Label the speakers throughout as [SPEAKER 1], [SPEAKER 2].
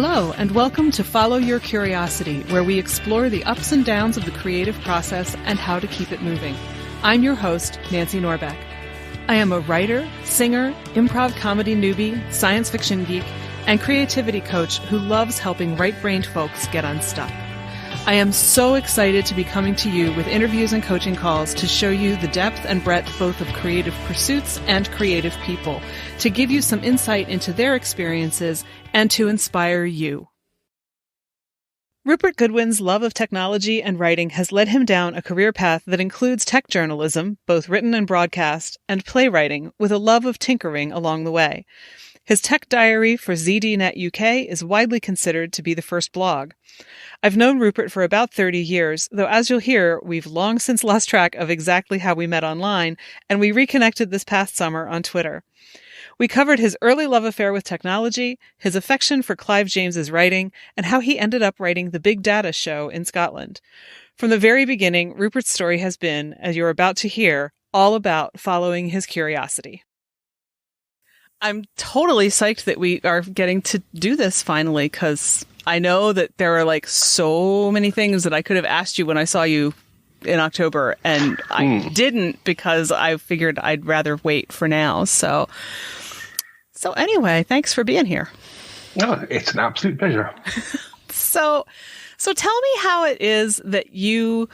[SPEAKER 1] Hello, and welcome to Follow Your Curiosity, where we explore the ups and downs of the creative process and how to keep it moving. I'm your host, Nancy Norbeck. I am a writer, singer, improv comedy newbie, science fiction geek, and creativity coach who loves helping right-brained folks get unstuck. I am so excited to be coming to you with interviews and coaching calls to show you the depth and breadth both of creative pursuits and creative people, to give you some insight into their experiences and to inspire you. Rupert Goodwins' love of technology and writing has led him down a career path that includes tech journalism, both written and broadcast, and playwriting, with a love of tinkering along the way. His tech diary for ZDNet UK is widely considered to be the first blog. I've known Rupert for about 30 years, though as you'll hear, we've long since lost track of exactly how we met online, and we reconnected this past summer on Twitter. We covered his early love affair with technology, his affection for Clive James's writing, and how he ended up writing the Big Data Show in Scotland. From the very beginning, Rupert's story has been, as you're about to hear, all about following his curiosity. I'm totally psyched that we are getting to do this finally, because I know that there are like so many things that I could have asked you when I saw you in October, and I didn't because I figured I'd rather wait for now. So anyway, thanks for being here.
[SPEAKER 2] Oh, it's an absolute pleasure.
[SPEAKER 1] So tell me how it is that you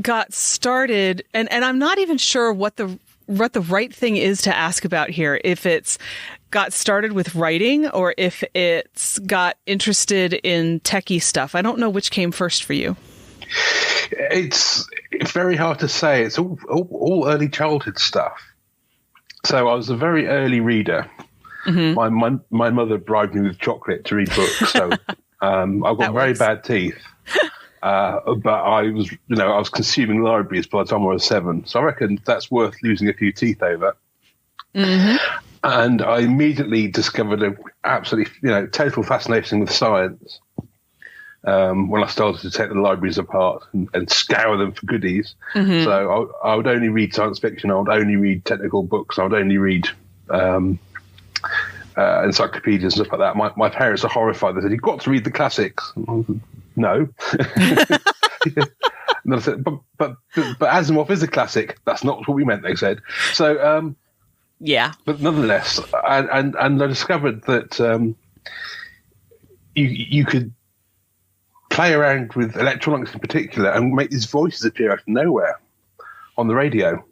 [SPEAKER 1] got started, and I'm not even sure what the right thing is to ask about here, if it's got started with writing or if it's got interested in techie stuff. I don't know which came first for you.
[SPEAKER 2] It's very hard to say. It's all early childhood stuff. So I was a very early reader. Mm-hmm. My mother bribed me with chocolate to read books. So I've got very bad teeth. But I was consuming libraries by the time I was 7. So I reckon that's worth losing a few teeth over. Mm-hmm. And I immediately discovered an absolutely, total fascination with science. When I started to take the libraries apart and scour them for goodies. Mm-hmm. So I would only read science fiction. I would only read technical books. I would only read encyclopedias and stuff like that. My parents are horrified. They said, "You've got to read the classics." No. And I said, but Asimov is a classic. That's not what we meant, they said. So,
[SPEAKER 1] yeah.
[SPEAKER 2] But nonetheless, and I discovered that you could play around with electronics in particular and make these voices appear out of nowhere on the radio.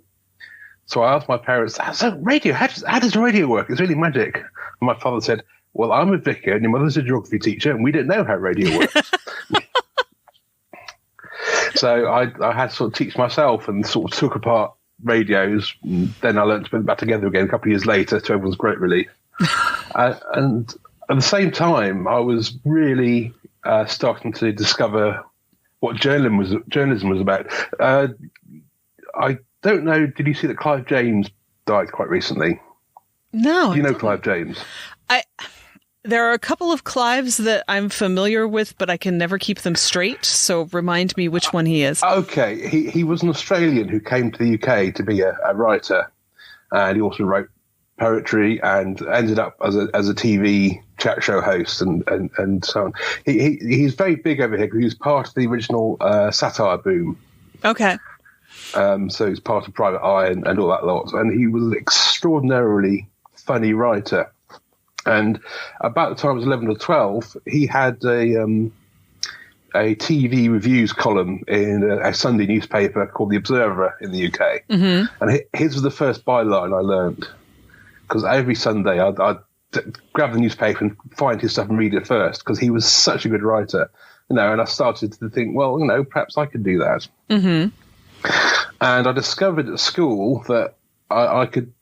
[SPEAKER 2] So I asked my parents, so radio, how does radio work? It's really magic. And my father said, well, I'm a vicar and your mother's a geography teacher and we don't know how radio works. So I had to sort of teach myself and sort of took apart radios. And then I learned to put them back together again a couple of years later to everyone's great relief. And at the same time, I was really starting to discover what journalism was about. I don't know, did you see that Clive James died quite recently?
[SPEAKER 1] No.
[SPEAKER 2] Do you know Clive James?
[SPEAKER 1] There are a couple of Clives that I'm familiar with, but I can never keep them straight. So remind me which one he is.
[SPEAKER 2] Okay. He was an Australian who came to the UK to be a writer. And he also wrote poetry and ended up as a TV chat show host and so on. He's very big over here because he was part of the original satire boom.
[SPEAKER 1] Okay.
[SPEAKER 2] So he's part of Private Eye and all that lot. And he was an extraordinarily funny writer. And about the time I was 11 or 12, he had a TV reviews column in a Sunday newspaper called The Observer in the UK. Mm-hmm. And his was the first byline I learned. Because every Sunday I'd grab the newspaper and find his stuff and read it first, because he was such a good writer. And I started to think, well, perhaps I could do that. Mm-hmm. And I discovered at school that I could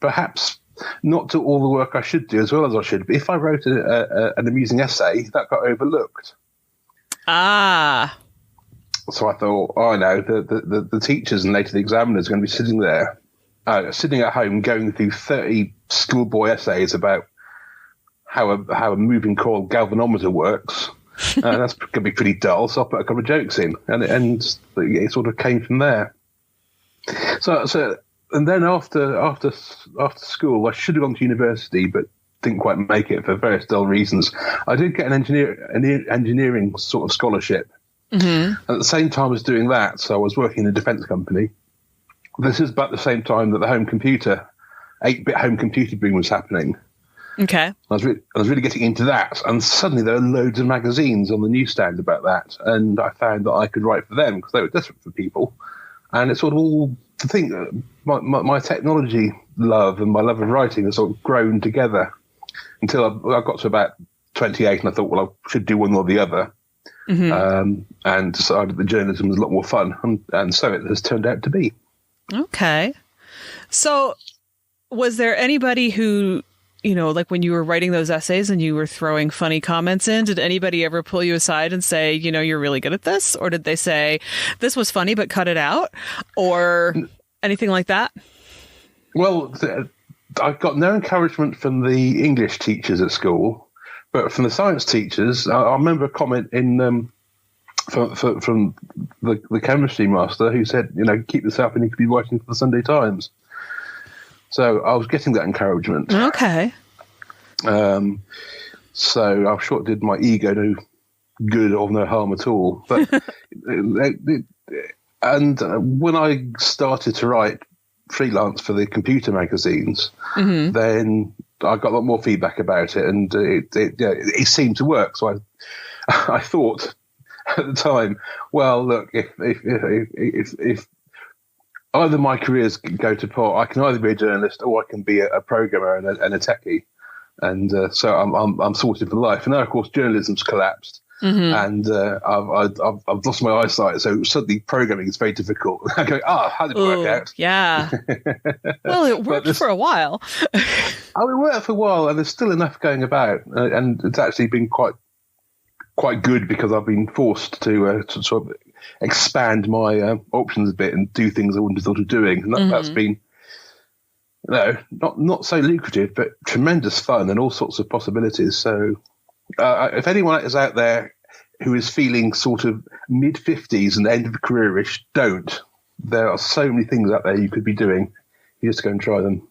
[SPEAKER 2] perhaps not do all the work I should do as well as I should. But if I wrote an amusing essay, that got overlooked.
[SPEAKER 1] Ah.
[SPEAKER 2] So I thought, the teachers and later the examiners are going to be sitting there, sitting at home going through 30 schoolboy essays about how a moving coil galvanometer works. That's going to be pretty dull, so I'll put a couple of jokes in. And it sort of came from there. So and then after school, I should have gone to university, but didn't quite make it for various dull reasons. I did get an engineering sort of scholarship. Mm-hmm. At the same time as doing that, so I was working in a defence company. This is about the same time that the 8-bit home computer boom was happening.
[SPEAKER 1] Okay.
[SPEAKER 2] I was really getting into that, and suddenly there were loads of magazines on the newsstand about that, and I found that I could write for them because they were desperate for people. And it's sort of all to think that my technology love and my love of writing has sort of grown together until I got to about 28, and I thought, well, I should do one or the other, and decided that journalism was a lot more fun, and so it has turned out to be.
[SPEAKER 1] Okay. So was there anybody who, like when you were writing those essays and you were throwing funny comments in, did anybody ever pull you aside and say, you're really good at this? Or did they say, this was funny, but cut it out? Or anything like that?
[SPEAKER 2] Well, I got no encouragement from the English teachers at school, but from the science teachers, I remember a comment from the chemistry master who said, keep this up and you could be writing for the Sunday Times. So I was getting that encouragement.
[SPEAKER 1] Okay.
[SPEAKER 2] So I'm sure it did my ego no good or no harm at all. But and when I started to write freelance for the computer magazines, then I got a lot more feedback about it, and it seemed to work. So I thought at the time, well, look, if either my careers go to pot, I can either be a journalist or I can be a programmer and a techie, and so I'm sorted for life. And now, of course, journalism's collapsed, and I've lost my eyesight, so suddenly programming is very difficult. I go, how did it work out?
[SPEAKER 1] Yeah. Well, it worked for a while.
[SPEAKER 2] It worked for a while, and there's still enough going about, and it's actually been quite good because I've been forced to sort of expand my options a bit and do things I wouldn't have thought of doing, and that's been not so lucrative, but tremendous fun and all sorts of possibilities. So if anyone is out there who is feeling sort of mid-50s and end of careerish, don't. There are so many things out there you could be doing. You just go and try them.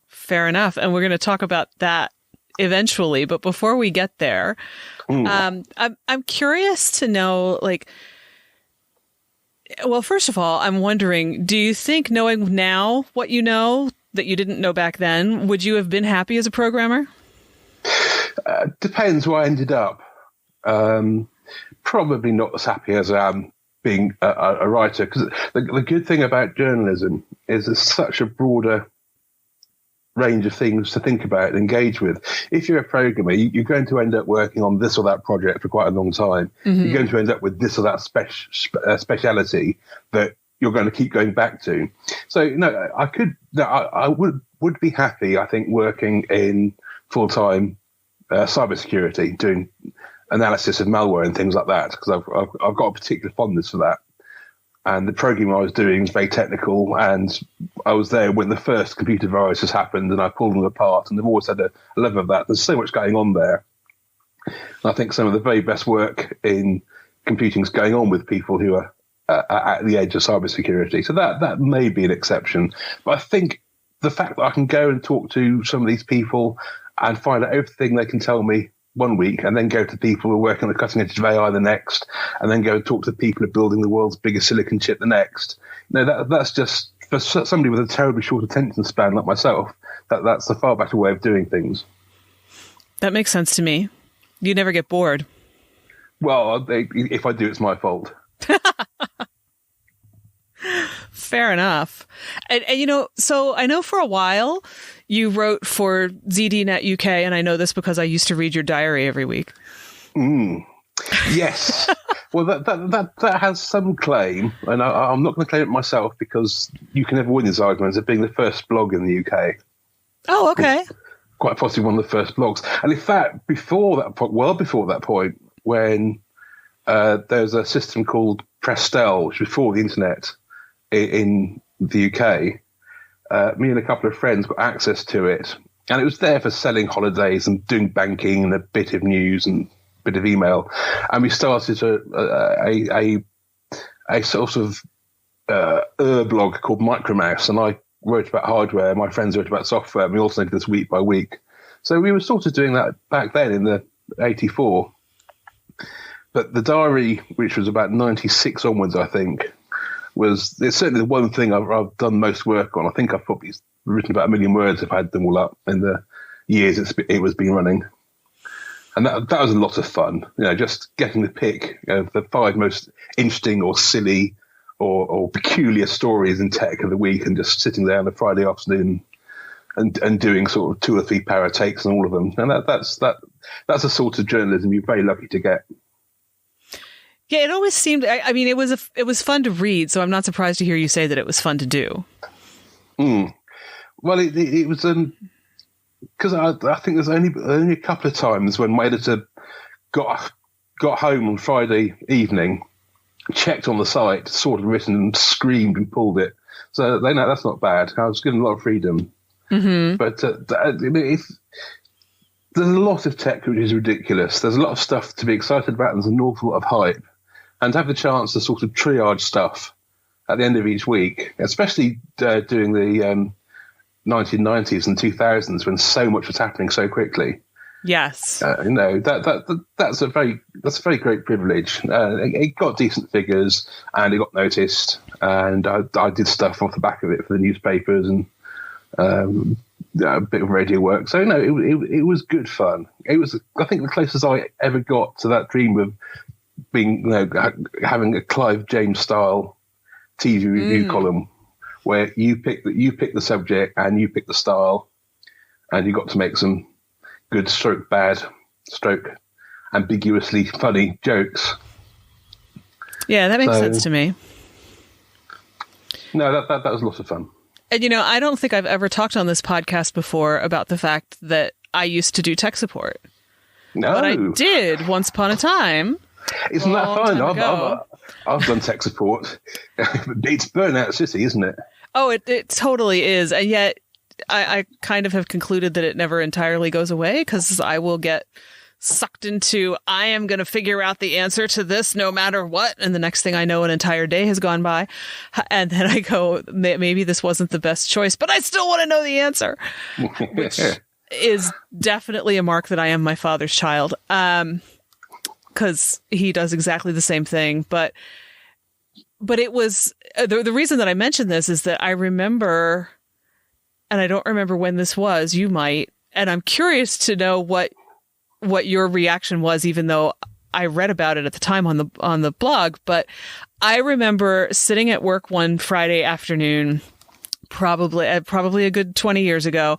[SPEAKER 1] Fair enough, and we're going to talk about that eventually, but before we get there, I'm curious to know, well, first of all, I'm wondering, do you think, knowing now what you know that you didn't know back then, would you have been happy as a programmer?
[SPEAKER 2] Depends where I ended up. Probably not as happy as I am being a writer, because the good thing about journalism is there's such a broader range of things to think about and engage with. If you're a programmer, you're going to end up working on this or that project for quite a long time. You're going to end up with this or that speciality that you're going to keep going back to. So, I would be happy, I think, working in full-time cybersecurity, doing analysis of malware and things like that, because I've got a particular fondness for that. And the programming I was doing was very technical, and I was there when the first computer viruses happened, and I pulled them apart, and I've always had a love of that. There's so much going on there. And I think some of the very best work in computing is going on with people who are at the edge of cybersecurity. So that may be an exception. But I think the fact that I can go and talk to some of these people and find out everything they can tell me one week, and then go to people who are working on the cutting edge of AI the next, and then go and talk to people who are building the world's biggest silicon chip the next. That's just, for somebody with a terribly short attention span like myself, that's a far better way of doing things.
[SPEAKER 1] That makes sense to me. You never get bored.
[SPEAKER 2] Well, if I do, it's my fault.
[SPEAKER 1] Fair enough. And so I know for a while you wrote for ZDNet UK, and I know this because I used to read your diary every week.
[SPEAKER 2] Yes. Well, that has some claim, and I'm not going to claim it myself, because you can never win these arguments of being the first blog in the UK.
[SPEAKER 1] Oh, okay.
[SPEAKER 2] Quite possibly one of the first blogs. And in fact, before that point, when there's a system called Prestel, which was before the internet in the UK, me and a couple of friends got access to it, and it was there for selling holidays and doing banking and a bit of news and a bit of email. And we started a sort of blog called Micromouse, and I wrote about hardware. My friends wrote about software. And we alternated this week by week. So we were sort of doing that back then in the 84. But the diary, which was about 96 onwards, I think, it's certainly the one thing I've done most work on. I think I've probably written about 1 million words if I had them all up in the years it was been running. And that was a lot of fun, just getting the pick of the 5 most interesting or silly or peculiar stories in tech of the week, and just sitting there on a Friday afternoon and doing sort of 2 or 3 para takes on all of them. And that's a sort of journalism you're very lucky to get.
[SPEAKER 1] Yeah, it always seemed. I mean, it was fun to read, so I'm not surprised to hear you say that it was fun to do.
[SPEAKER 2] Well, it was because I think there's only a couple of times when my editor got home on Friday evening, checked on the site, saw it written, and screamed and pulled it. So they know that's not bad. I was given a lot of freedom. Mm-hmm. But there's a lot of tech which is ridiculous. There's a lot of stuff to be excited about, and there's an awful lot of hype. And to have the chance to sort of triage stuff at the end of each week, especially during the 1990s and 2000s when so much was happening so quickly.
[SPEAKER 1] Yes,
[SPEAKER 2] that's a very great privilege. It got decent figures, and it got noticed, and I did stuff off the back of it for the newspapers and a bit of radio work. So it was good fun. It was, I think, the closest I ever got to that dream of being, having a Clive James style TV review column where you pick the subject and you pick the style, and you got to make some good stroke bad stroke ambiguously funny jokes.
[SPEAKER 1] Yeah, that makes sense to me.
[SPEAKER 2] No, that was a lot of fun.
[SPEAKER 1] And I don't think I've ever talked on this podcast before about the fact that I used to do tech support.
[SPEAKER 2] No,
[SPEAKER 1] but I did once upon a time.
[SPEAKER 2] Isn't that fun? I've done tech support. It's burnout city, isn't it?
[SPEAKER 1] Oh, it totally is. And yet I kind of have concluded that it never entirely goes away, because I will get sucked into, I am going to figure out the answer to this no matter what. And the next thing I know, an entire day has gone by. And then I go, maybe this wasn't the best choice, but I still want to know the answer, which is definitely a mark that I am my father's child. Because he does exactly the same thing. But it was the reason that I mentioned this is that I remember, and I don't remember when this was, you might, and I'm curious to know what your reaction was, even though I read about it at the time on the blog. But I remember sitting at work one Friday afternoon, probably a good 20 years ago,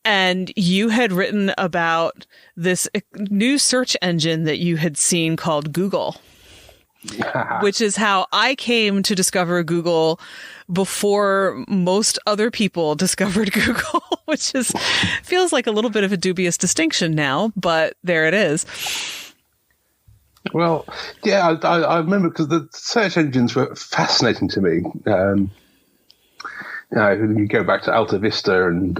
[SPEAKER 1] and you had written about this new search engine that you had seen called Google, which is how I came to discover Google before most other people discovered Google, which feels like a little bit of a dubious distinction now, but there it is.
[SPEAKER 2] Well, yeah, I remember, because the search engines were fascinating to me. You go back to Alta Vista and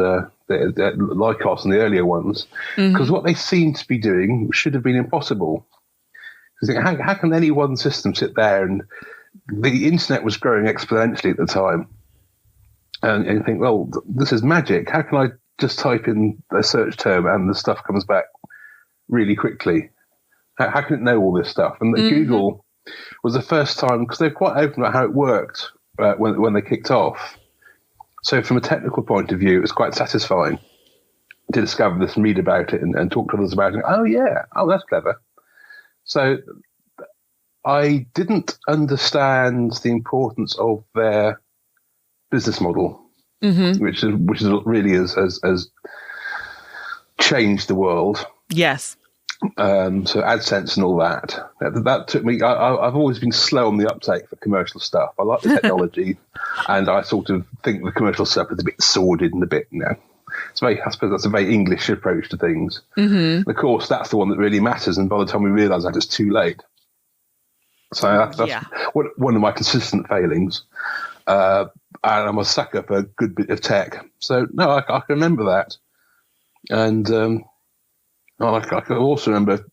[SPEAKER 2] Lycos and the earlier ones, because what they seemed to be doing should have been impossible. How can any one system sit there? And the internet was growing exponentially at the time, and you think, well, this is magic. How can I just type in a search term and the stuff comes back really quickly? How can it know all this stuff? And Google was the first time, because they're quite open about how it worked when they kicked off. So from a technical point of view, it was quite satisfying to discover this and read about it and talk to others about it. Oh, yeah. Oh, that's clever. So I didn't understand the importance of their business model, which really has changed the world.
[SPEAKER 1] Yes.
[SPEAKER 2] So AdSense and all that took me. I've always been slow on the uptake for commercial stuff. I like the technology, and I sort of think the commercial stuff is a bit sordid and a bit, I suppose that's a very English approach to things. And of course, that's the one that really matters. And by the time we realise that, it's too late. So that's one of my consistent failings. And I'm a sucker for a good bit of tech. So no, I can remember that. And I can also remember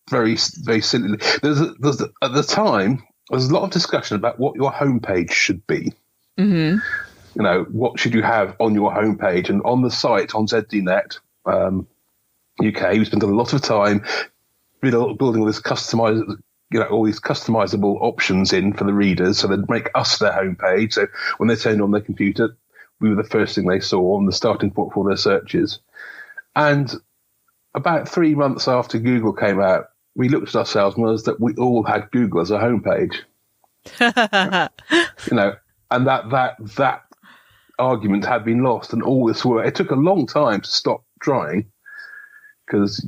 [SPEAKER 2] very, very silly. There's at the time, there's a lot of discussion about what your homepage should be. What should you have on your homepage? And on the site, on ZDNet, UK. We spent a lot of time building all this all these customizable options in for the readers, so they'd make us their homepage. So when they turned on their computer, we were the first thing they saw on the starting point for their searches. And about 3 months after Google came out, we looked at ourselves and realized that we all had Google as a homepage. And that argument had been lost, and all this work. It took a long time to stop trying, because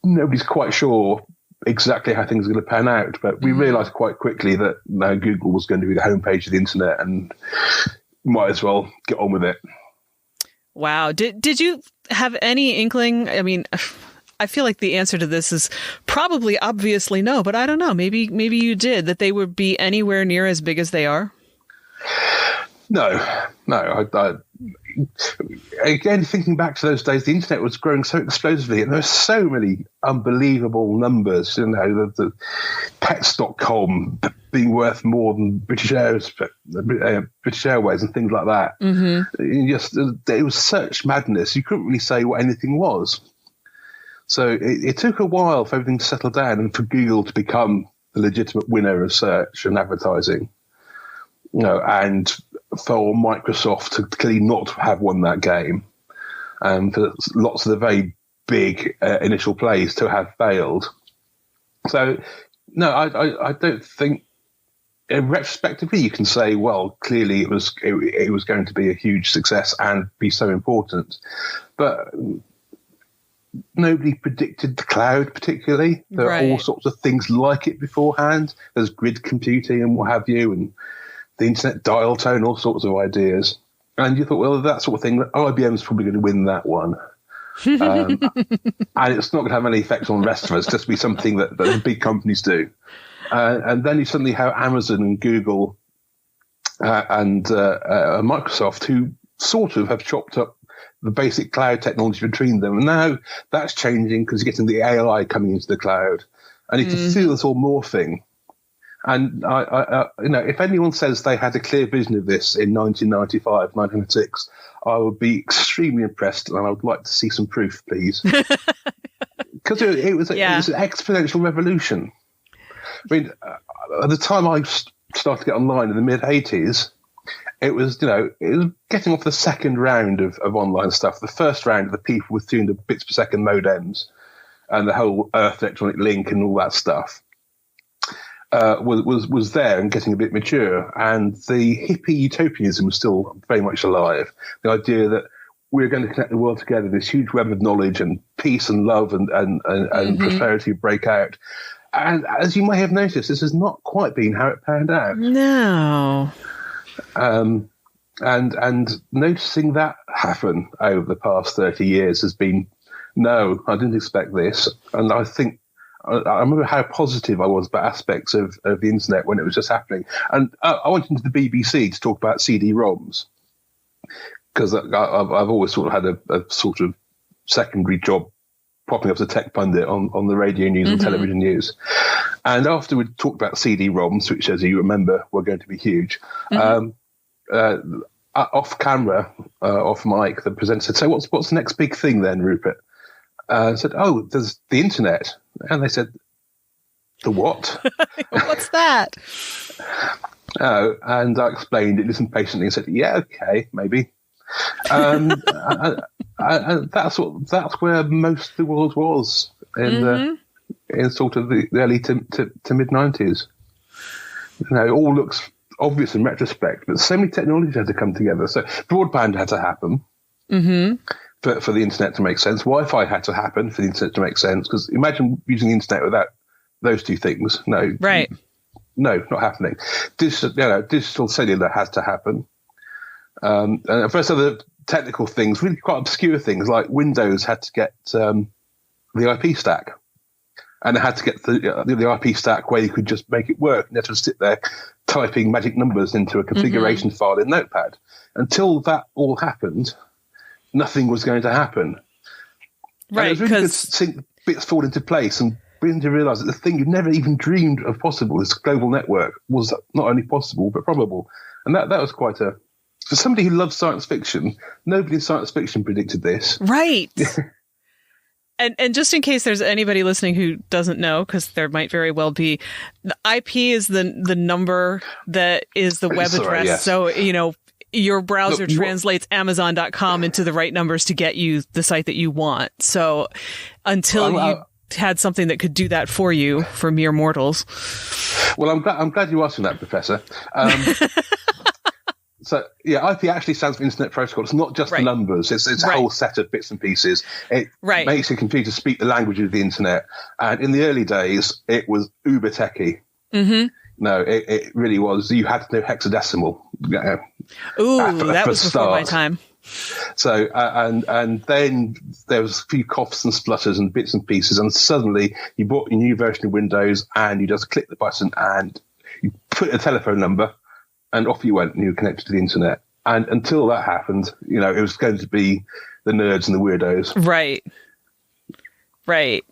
[SPEAKER 2] nobody's quite sure exactly how things are going to pan out. But we realised quite quickly that Google was going to be the homepage of the internet, and might as well get on with it.
[SPEAKER 1] Wow. Did you have any inkling? I mean, I feel like the answer to this is probably obviously no, but I don't know. Maybe you did, that they would be anywhere near as big as they are?
[SPEAKER 2] No. Again, thinking back to those days, the internet was growing so explosively, and there were so many unbelievable numbers. The pets.com being worth more than British Airways and things like that. It was such madness. You couldn't really say what anything was. So it took a while for everything to settle down and for Google to become the legitimate winner of search and advertising. And for Microsoft to clearly not have won that game, and for lots of the very big initial plays to have failed. So, no, I don't think. Retrospectively, you can say, well, clearly it was going to be a huge success and be so important, but nobody predicted the cloud particularly. There are all sorts of things like it beforehand. There's grid computing and what have you, and the internet dial tone, all sorts of ideas. And you thought, well, that sort of thing, IBM's probably going to win that one. And it's not going to have any effect on the rest of us, just be something that the big companies do. And then you suddenly have Amazon and Google and Microsoft, who sort of have chopped up the basic cloud technology between them. And now that's changing because you're getting the AI coming into the cloud. And you can feel this all morphing. And if anyone says they had a clear vision of this in 1995, 1996, I would be extremely impressed, and I would like to see some proof, please. Because it was an exponential revolution. I mean, at the time I started to get online in the mid 80s, it was getting off the second round of online stuff. The first round of the people with 200 bits per second modems and the whole Earth electronic link and all that stuff. Was there and getting a bit mature, and the hippie utopianism was still very much alive. The idea that we're going to connect the world together, this huge web of knowledge and peace and love and prosperity break out. And as you may have noticed, this has not quite been how it panned out.
[SPEAKER 1] No.
[SPEAKER 2] And noticing that happen over the past 30 years has been, no, I didn't expect this. And I think I remember how positive I was about aspects of the internet when it was just happening. And I went into the BBC to talk about CD-ROMs, because I've always sort of had a sort of secondary job popping up as a tech pundit on the radio news and television news. And after we talked about CD-ROMs, which, as you remember, were going to be huge, off camera, off mic, the presenter said, "So what's the next big thing then, Rupert?" I said, "Oh, there's the internet." And they said, "The what?"
[SPEAKER 1] What's that?
[SPEAKER 2] Oh, and I explained it, listened patiently, and said, "Yeah, okay, maybe." And that's where most of the world was in sort of the early to mid 90s. It all looks obvious in retrospect, but so many technologies had to come together. So broadband had to happen for the internet to make sense. Wi-Fi had to happen for the internet to make sense, because imagine using the internet without those two things. No, not happening. Digital cellular has to happen. And first, other technical things, really quite obscure things, like Windows had to get the IP stack, and it had to get the IP stack where you could just make it work. You had to sit there typing magic numbers into a configuration file in Notepad. Until that all happened, nothing was going to happen. Right, and it was really good to see bits fall into place and begin to realise that the thing you'd never even dreamed of possible, this global network, was not only possible but probable. And that was quite a for somebody who loves science fiction, nobody in science fiction predicted this.
[SPEAKER 1] Right. And just in case there's anybody listening who doesn't know, because there might very well be, the IP is the number that is the web address.
[SPEAKER 2] Yes.
[SPEAKER 1] So, your browser translates Amazon.com into the right numbers to get you the site that you want. So until you had something that could do that for you, for mere mortals.
[SPEAKER 2] Well, I'm glad you asked me that, Professor. So, yeah, IP actually stands for Internet Protocol. It's not just the numbers. It's a whole set of bits and pieces. It makes your computer speak the language of the Internet. And in the early days, it was uber techie. Mm-hmm. No, it really was. You had to know hexadecimal.
[SPEAKER 1] That was before my time.
[SPEAKER 2] So, and then there was a few coughs and splutters and bits and pieces, and suddenly you bought your new version of Windows, and you just click the button, and you put a telephone number, and off you went, and you were connected to the Internet. And until that happened, it was going to be the nerds and the weirdos.
[SPEAKER 1] Right.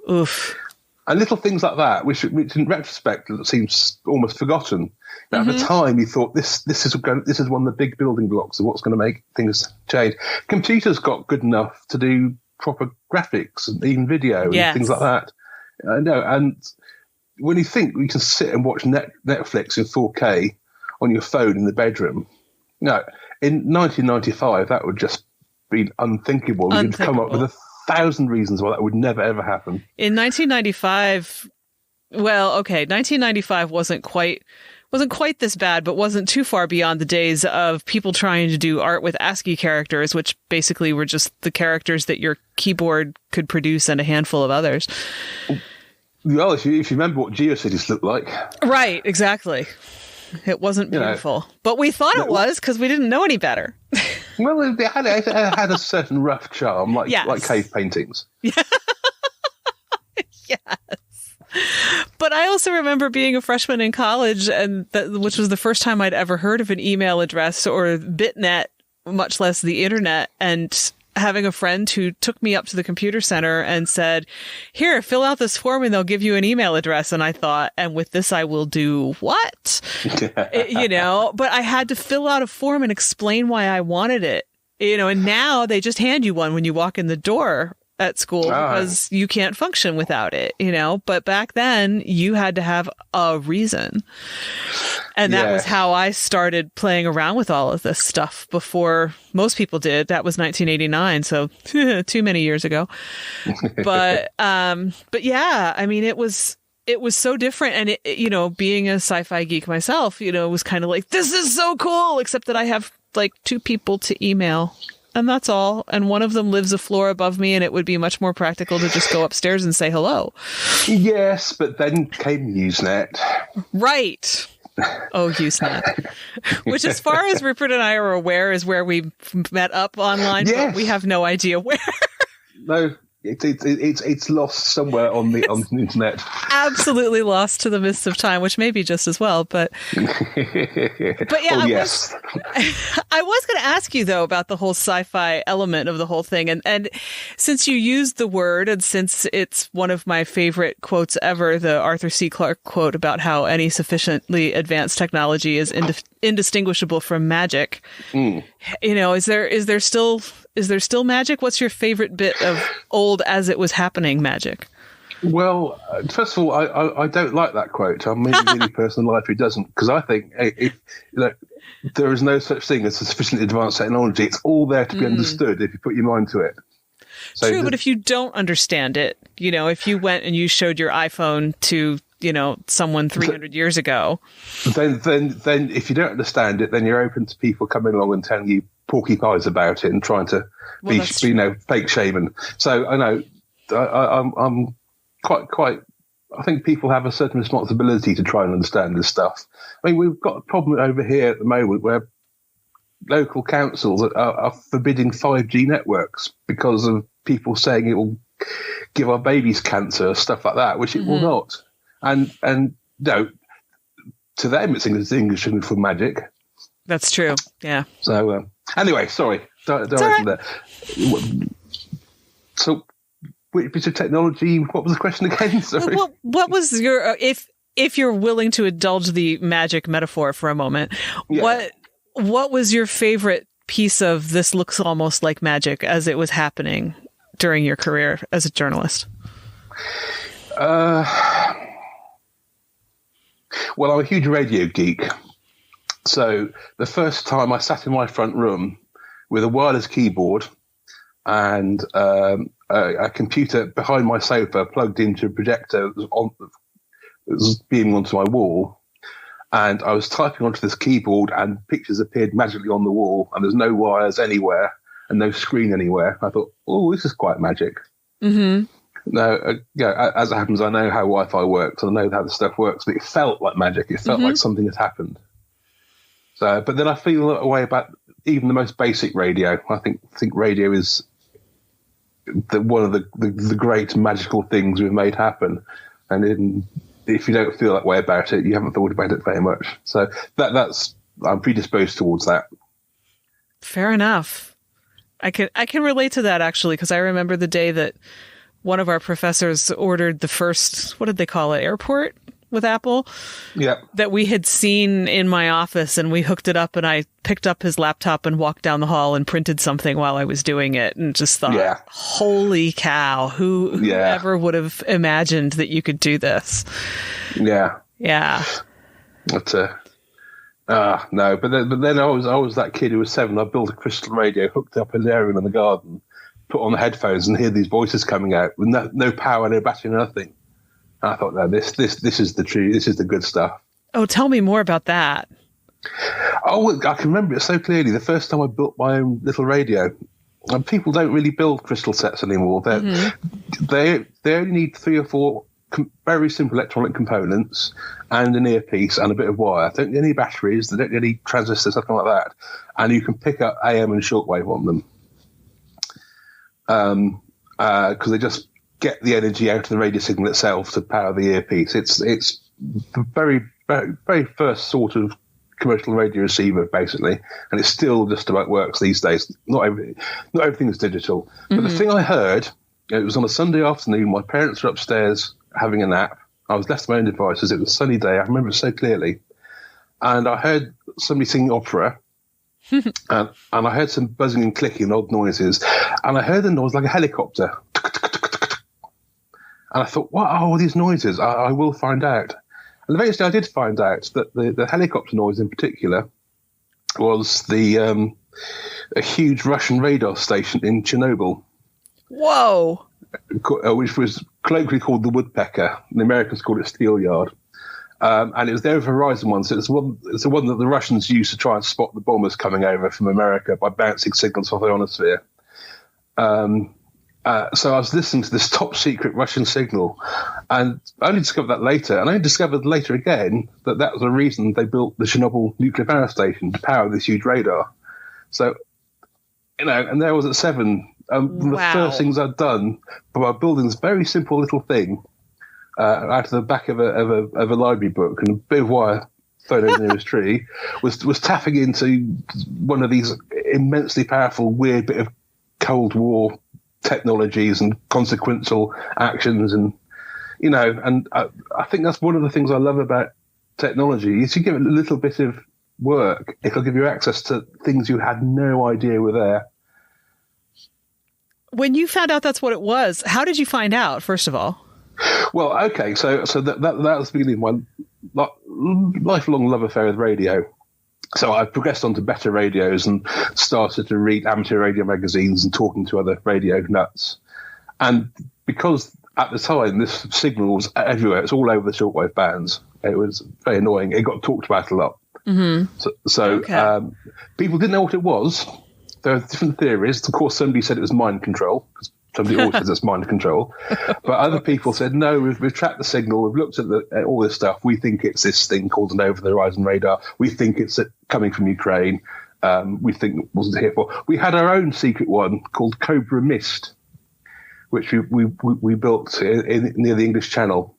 [SPEAKER 1] Oof.
[SPEAKER 2] And little things like that, which in retrospect seems almost forgotten. At the time, you thought this is one of the big building blocks of what's going to make things change. Computers got good enough to do proper graphics and even video and things like that. I know. And when you think you can sit and watch Netflix in 4K on your phone in the bedroom, in 1995 that would just be unthinkable. You'd come up with 1,000 reasons why that would never ever happen.
[SPEAKER 1] In 1995, 1995 wasn't quite this bad, but wasn't too far beyond the days of people trying to do art with ASCII characters, which basically were just the characters that your keyboard could produce and a handful of others.
[SPEAKER 2] Well, if you remember what GeoCities looked like. Right,
[SPEAKER 1] exactly. It wasn't beautiful. But we thought it was because we didn't know any better.
[SPEAKER 2] Well, it had a certain rough charm, like cave paintings.
[SPEAKER 1] Yeah. Yes. But I also remember being a freshman in college, which was the first time I'd ever heard of an email address or BitNet, much less the internet, and having a friend who took me up to the computer center and said, "Here, fill out this form and they'll give you an email address." And I thought, and with this, I will do what? But I had to fill out a form and explain why I wanted it, and now they just hand you one when you walk in the door at school because you can't function without it, but back then you had to have a reason. And that was how I started playing around with all of this stuff before most people did. That was 1989. So too many years ago. But yeah, I mean, it was so different. And it, being a sci-fi geek myself, it was kind of like, this is so cool, except that I have like 2 people to email. And that's all. And one of them lives a floor above me, and it would be much more practical to just go upstairs and say hello.
[SPEAKER 2] Yes, but then came Usenet.
[SPEAKER 1] Right. Oh, Usenet. Which, as far as Rupert and I are aware, is where we met up online, but we have no idea where.
[SPEAKER 2] No. It's lost somewhere on the internet.
[SPEAKER 1] Absolutely lost to the mists of time, which may be just as well. But yeah,
[SPEAKER 2] yes.
[SPEAKER 1] I was going to ask you though about the whole sci-fi element of the whole thing, and since you used the word, and since it's one of my favorite quotes ever, the Arthur C. Clarke quote about how any sufficiently advanced technology is indistinguishable from magic. Is there still magic? What's your favorite bit of old as it was happening magic?
[SPEAKER 2] Well, first of all, I don't like that quote. I'm maybe the only person in life who doesn't, because I think if there is no such thing as sufficiently advanced technology. It's all there to be understood if you put your mind to it. So
[SPEAKER 1] true, but if you don't understand it, if you went and you showed your iPhone to someone 300 years ago,
[SPEAKER 2] then if you don't understand it, then you're open to people coming along and telling you porcupines about it and trying to be fake shaman. So I know I'm quite. I think people have a certain responsibility to try and understand this stuff. I mean, we've got a problem over here at the moment where local councils are forbidding 5G networks because of people saying it will give our babies cancer, stuff like that, which it will not. And to them it's indistinguishable from magic.
[SPEAKER 1] That's true. Yeah.
[SPEAKER 2] So anyway, sorry. There. So, which bit of technology? What was the question again? Sorry.
[SPEAKER 1] What was your if you're willing to indulge the magic metaphor for a moment? Yeah. What was your favorite piece of this looks almost like magic as it was happening during your career as a journalist?
[SPEAKER 2] Well, I'm a huge radio geek. So the first time I sat in my front room with a wireless keyboard and a computer behind my sofa plugged into a projector that was beaming onto my wall, and I was typing onto this keyboard and pictures appeared magically on the wall and there's no wires anywhere and no screen anywhere. I thought, oh, this is quite magic. Mm-hmm. Now, as it happens, I know how Wi-Fi works. I know how the stuff works, but it felt like magic. It felt like something had happened. So, but then I feel a way about even the most basic radio. I think radio is one of the great magical things we've made happen. And if you don't feel that way about it, you haven't thought about it very much. So that's I'm predisposed towards that.
[SPEAKER 1] Fair enough. I can relate to that, actually, because I remember the day that one of our professors ordered the first, what did they call it, airport with Apple?
[SPEAKER 2] Yeah. That
[SPEAKER 1] we had seen in my office, and we hooked it up, and I picked up his laptop and walked down the hall and printed something while I was doing it, and just thought, holy cow, whoever would have imagined that you could do this?
[SPEAKER 2] Yeah.
[SPEAKER 1] Yeah.
[SPEAKER 2] But no, but then I was that kid who was 7. I built a crystal radio, hooked up an area in the garden, put on the headphones and hear these voices coming out with no power, no battery, nothing. And I thought, no, this is the true, this is the good stuff.
[SPEAKER 1] Oh, tell me more about that.
[SPEAKER 2] Oh, I can remember it so clearly. The first time I built my own little radio, and people don't really build crystal sets anymore. They only need 3 or 4 very simple electronic components and an earpiece and a bit of wire. They don't need any batteries. They don't need any transistors, something like that. And you can pick up AM and shortwave on them. Because they just get the energy out of the radio signal itself to power the earpiece. It's the very, very, very first sort of commercial radio receiver, basically, and it still just about works these days. Not everything is digital. But the thing I heard, it was on a Sunday afternoon. My parents were upstairs having a nap. I was left to my own devices. It was a sunny day. I remember it so clearly. And I heard somebody singing opera. and I heard some buzzing and clicking and odd noises, and I heard the noise like a helicopter. And I thought, what are all these noises? I will find out. And eventually I did find out that the helicopter noise in particular was a huge Russian radar station in Chernobyl.
[SPEAKER 1] Whoa!
[SPEAKER 2] Which was colloquially called the Woodpecker. The Americans called it Steelyard. And it was the Over-Horizon one, so it's the one that the Russians used to try and spot the bombers coming over from America by bouncing signals off the ionosphere. So I was listening to this top-secret Russian signal, and I only discovered that later, and I discovered later again that was the reason they built the Chernobyl nuclear power station, to power this huge radar. So, and there I was at 7. The first things I'd done by building this very simple little thing out of the back of a library book and a bit of wire thrown over the nearest tree was tapping into one of these immensely powerful, weird bit of Cold War technologies and consequential actions, and I think that's one of the things I love about technology is you give it a little bit of work, it'll give you access to things you had no idea were there.
[SPEAKER 1] When you found out that's what it was, how did you find out, first of all?
[SPEAKER 2] Well, okay, so that was the beginning of my lifelong love affair with radio. So I progressed on to better radios and started to read amateur radio magazines and talking to other radio nuts. And because at the time this signal was everywhere, it's all over the shortwave bands, it was very annoying. It got talked about a lot. Mm-hmm. So people didn't know what it was. There are different theories. Of course, somebody said it was mind control, because somebody always says it's mind control. But other people said, no, we've tracked the signal, we've looked at all this stuff. We think it's this thing called an over-the-horizon radar. We think it's coming from Ukraine. We think it wasn't here for. We had our own secret one called Cobra Mist, which we built near the English Channel.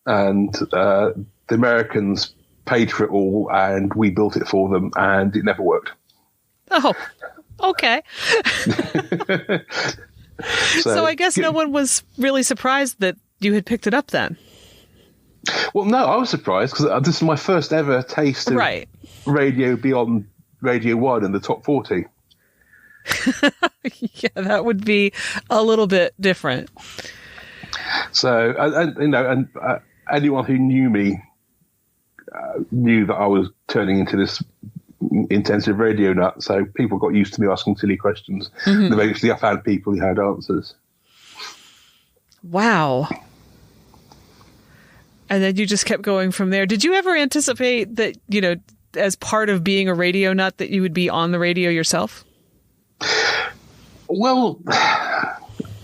[SPEAKER 2] And the Americans paid for it all, and we built it for them, and it never worked.
[SPEAKER 1] Oh, okay. So I guess no one was really surprised that you had picked it up then.
[SPEAKER 2] Well, no, I was surprised because this is my first ever taste of radio be on Radio 1 in the top 40.
[SPEAKER 1] Yeah, that would be a little bit different.
[SPEAKER 2] So, and anyone who knew me knew that I was turning into this intensive radio nut. So people got used to me asking silly questions. And eventually I found people who had answers.
[SPEAKER 1] Wow. And then you just kept going from there. Did you ever anticipate that, as part of being a radio nut, that you would be on the radio yourself?
[SPEAKER 2] Well,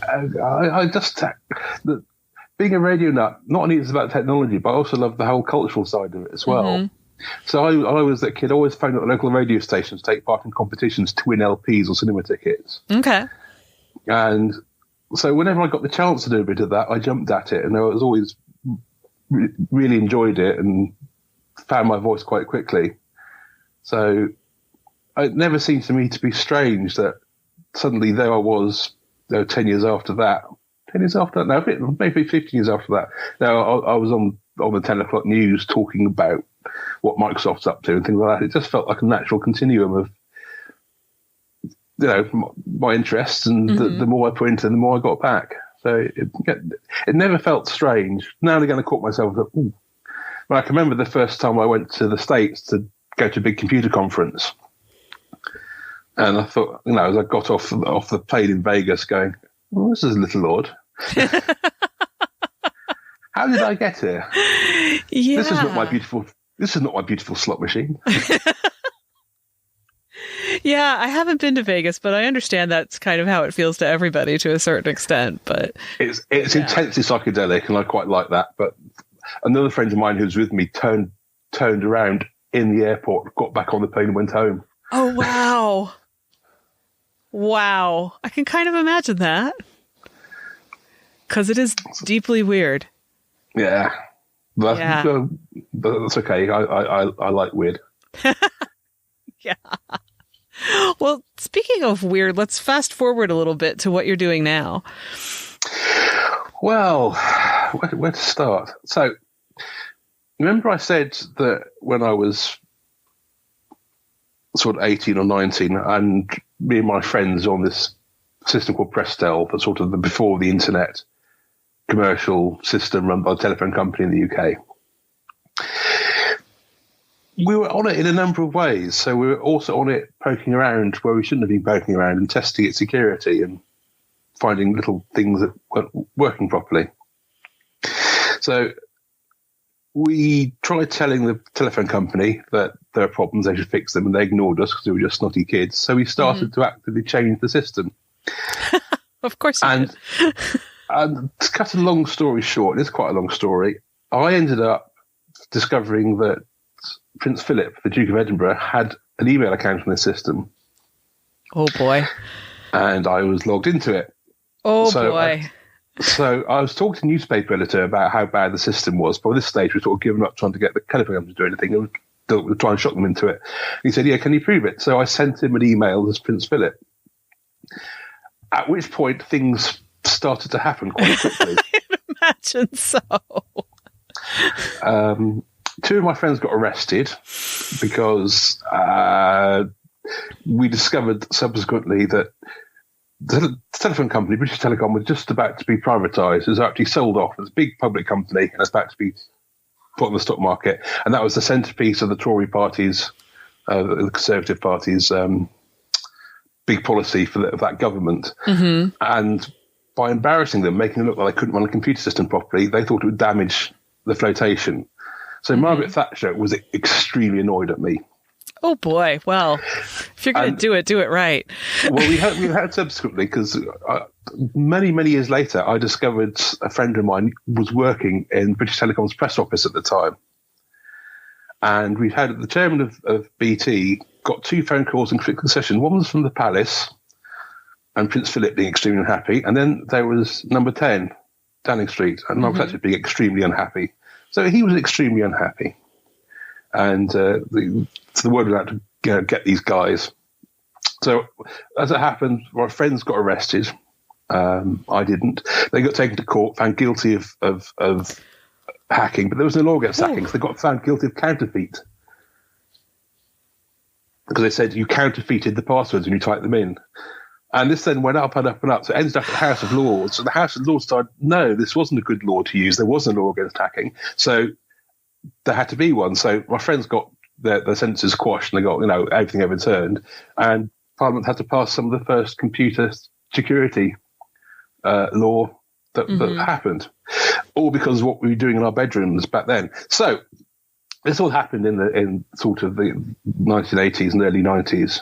[SPEAKER 2] I just being a radio nut, not only is it about technology, but I also love the whole cultural side of it as well. So I was that kid, always phoned at local radio stations to take part in competitions to win LPs or cinema tickets.
[SPEAKER 1] Okay.
[SPEAKER 2] And so whenever I got the chance to do a bit of that, I jumped at it, and I was always really enjoyed it and found my voice quite quickly. So it never seemed to me to be strange that suddenly there I was 10 years after that. 10 years after that? No, maybe 15 years after that. Now I was on the 10 o'clock news talking about what Microsoft's up to and things like that. It just felt like a natural continuum of, my interests, and the more I put into it, the more I got back. So it never felt strange. Now and again I caught myself, ooh. Well, I can remember the first time I went to the States to go to a big computer conference. And I thought, as I got off the plane in Vegas going, well, this is a little odd. How did I get here?
[SPEAKER 1] Yeah.
[SPEAKER 2] This is not my beautiful slot machine.
[SPEAKER 1] Yeah, I haven't been to Vegas, but I understand that's kind of how it feels to everybody to a certain extent. But
[SPEAKER 2] it's intensely psychedelic, and I quite like that. But another friend of mine who was with me turned around in the airport, got back on the plane and went home.
[SPEAKER 1] Oh, wow. Wow. I can kind of imagine that. Because it is deeply weird.
[SPEAKER 2] Yeah. But that's okay. I like weird.
[SPEAKER 1] Yeah. Well, speaking of weird, let's fast forward a little bit to what you're doing now.
[SPEAKER 2] Well, where to start? So, remember I said that when I was sort of 18 or 19, and me and my friends on this system called Prestel, the sort of the before the internet commercial system run by a telephone company in the UK. We were on it in a number of ways. So we were also on it poking around where we shouldn't have been poking around and testing its security and finding little things that weren't working properly. So we tried telling the telephone company that there are problems, they should fix them, and they ignored us because we were just snotty kids. So we started to actively change the system.
[SPEAKER 1] Of course you did.
[SPEAKER 2] And to cut a long story short, it's quite a long story, I ended up discovering that Prince Philip, the Duke of Edinburgh, had an email account on the system.
[SPEAKER 1] Oh, boy.
[SPEAKER 2] And I was logged into it.
[SPEAKER 1] Oh, boy.
[SPEAKER 2] So I was talking to the newspaper editor about how bad the system was. But at this stage, we were sort of giving up trying to get the telephone company to do anything. We were trying to shock them into it. And he said, yeah, can you prove it? So I sent him an email as Prince Philip. At which point, things started to happen quite quickly.
[SPEAKER 1] I can imagine so.
[SPEAKER 2] Two of my friends got arrested because we discovered subsequently that the telephone company, British Telecom, was just about to be privatised. It was actually sold off as a big public company and it's about to be put on the stock market. And that was the centrepiece of the Tory party's, the Conservative Party's big policy for that government. Mm-hmm. And by embarrassing them, making it look like they couldn't run a computer system properly, they thought it would damage the flotation. So Margaret Thatcher was extremely annoyed at me. Oh, boy. Well, if you're going to do it right. Well, we had subsequently, because many, many years later, I discovered a friend of mine was working in British Telecom's press office at the time. And we had the chairman of BT got 2 phone calls in quick succession. One was from the Palace and Prince Philip being extremely unhappy. And then there was number 10, Downing Street, and Margaret Thatcher being extremely unhappy. So he was extremely unhappy. And the word was out to get these guys. So as it happened, my friends got arrested. I didn't. They got taken to court, found guilty of hacking, but there was no law against hacking, so they got found guilty of counterfeit. because they said you counterfeited the passwords when you typed them in. And this then went up and up and up. So it ended up at the House of Lords. And the House of Lords started, no, this wasn't a good law to use. There wasn't a law against hacking. So there had to be one. So my friends got their sentences quashed and they got, everything overturned. And Parliament had to pass some of the first computer security law that happened. All because of what we were doing in our bedrooms back then. So this all happened in sort of the 1980s and early 90s.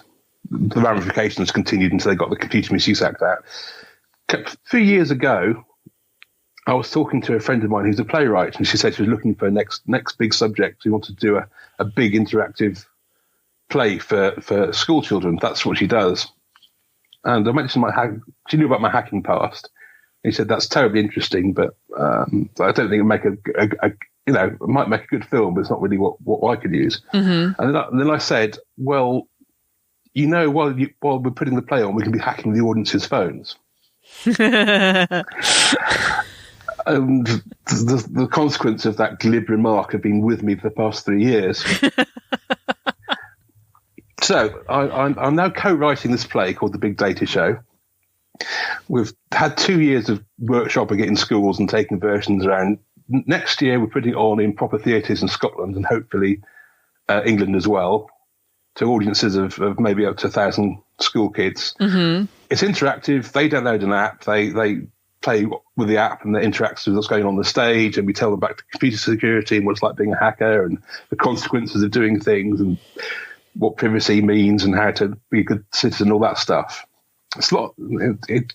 [SPEAKER 2] The ramifications continued until they got the Computer Misuse Act out. A few years ago, I was talking to a friend of mine who's a playwright, and she said she was looking for a next big subject. She wanted to do a big interactive play for school children. That's what she does. And I mentioned she knew about my hacking past. And he said, that's terribly interesting, but I don't think it'll make it might make a good film, but it's not really what I could use. Mm-hmm. And then I said, well, while we're putting the play on, we can be hacking the audience's phones. And the consequence of that glib remark have been with me for the past 3 years. So I'm now co-writing this play called The Big Data Show. We've had 2 years of workshopping it in schools and taking versions around. Next year, we're putting it on in proper theatres in Scotland and hopefully England as well, to audiences of maybe up to 1,000 school kids. Mm-hmm. It's interactive. They download an app. They play with the app and they interact with what's going on the stage, and we tell them back to computer security and what it's like being a hacker and the consequences of doing things and what privacy means and how to be a good citizen, all that stuff. It's